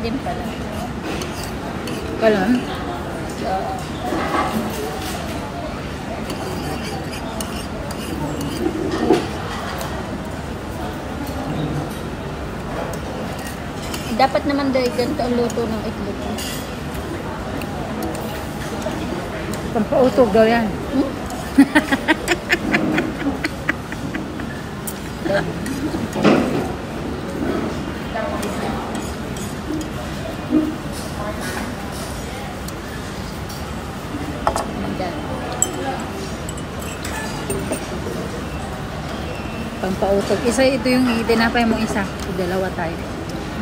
din pala. Ganun? So, dapat naman dahil ganito ang luto ng itlog. Pampautog daw yan. Hmm? Pampautog. Isa ito yung itinapay mo isa. Dalawa tayo.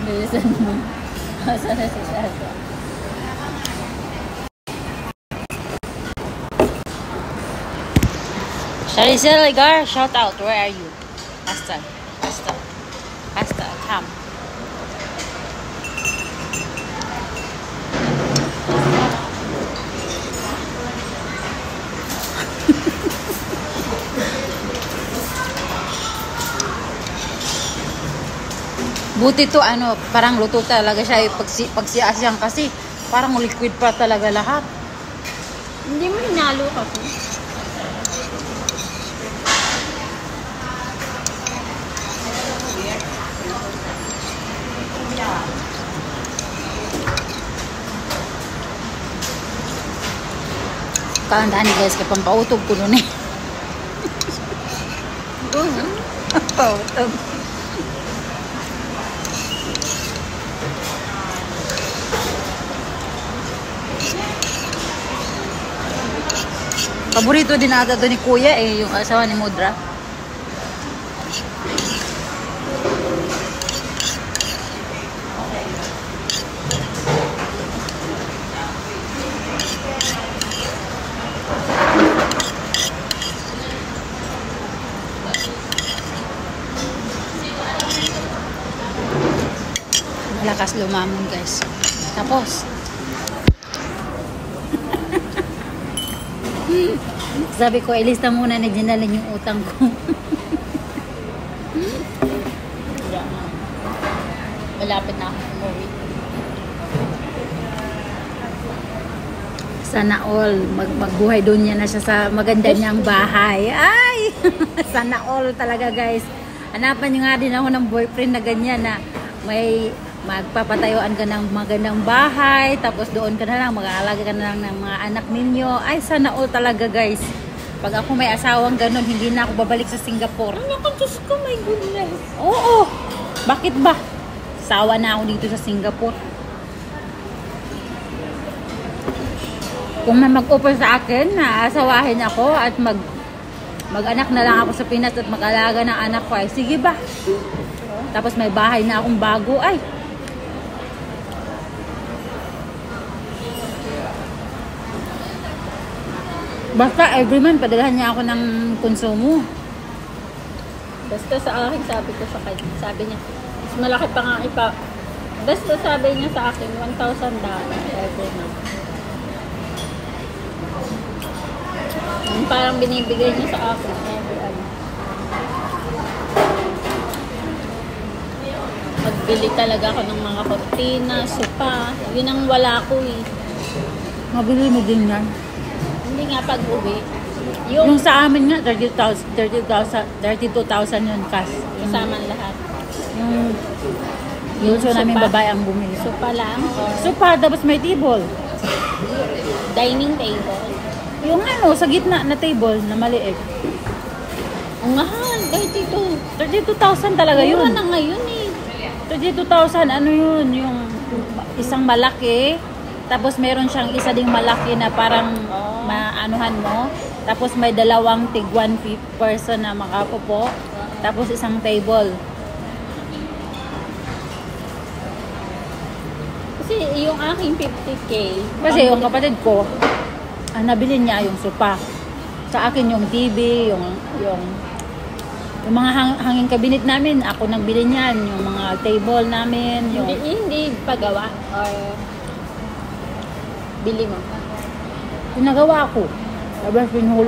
Bilisan mo. Asa na si Shasa? Sharizel Ligar, shout out. Where are you? Hasta. Come. Buti to ano, parang luto talaga siya pagsiasyang kasi parang liquid pa talaga lahat. Hindi mo hinalo kasi. Kaandaan guys, kaya pampautog ko nun eh. Pampautog. Paborito din ata to ni Kuya eh, yung asawa ni Mudra. Malakas lumamon guys. Tapos sabi ko, ilista muna na dinalin yung utang ko. Malapit na ako umuwi. Sana all, magbuhay doon niya na siya sa maganda niyang bahay. Ay! Sana all talaga guys. Hanapan niyo nga din ako ng boyfriend na ganyan na may magpapatayuan ka ng magandang bahay, tapos doon ka na lang, mag-aalaga ka na lang ng mga anak ninyo. Ay, sana all talaga guys. Pag ako may asawang ganun, hindi na ako babalik sa Singapore. Ano ka, Diyos ko, my goodness. Oo! Bakit ba? Sawa na ako dito sa Singapore. Kung may mag-offer sa akin na asawahin ako at mag-anak na lang ako sa Pinas at mag-alaga ng anak ko, ay sige ba? Tapos may bahay na akong bago, ay basta every month padalahan niya ako ng konsumo. Basta sa akin, sabi ko sa kanya, sabi niya, mas malaki pa nga basta sabi niya sa akin, $1,000 every month. Yung parang binibigay niya sa akin every ano. Magbili talaga ako ng mga kortina, sopa. Yun ang wala ko eh. Mabili mo din yan. Hindi nga pag-uwi. Yung sa amin nga, 32,000 yun cash. Kasama lahat. Yung so namin babae ang bumili. Sopa lang. Sopa, tapos may table. Dining table. Yung ano, sa gitna na table na maliit. Ang mahal, 32,000 talaga yun. Mura na ngayon eh. 32,000, ano yun? Yung isang malaki. Tapos meron siyang isa ding malaki na parang maanuhan mo. Tapos may dalawang tig 1 person na makapupo. Tapos isang table. Kasi yung aking 50K. Kasi yung kapatid ko, nabili niya yung sopa. Sa akin yung TV, yung mga hanging cabinet namin, ako nagbili niyan. Yung mga table namin. Yung Hindi pagawa or bili mo. pinagawa ko. Tapos pinhulog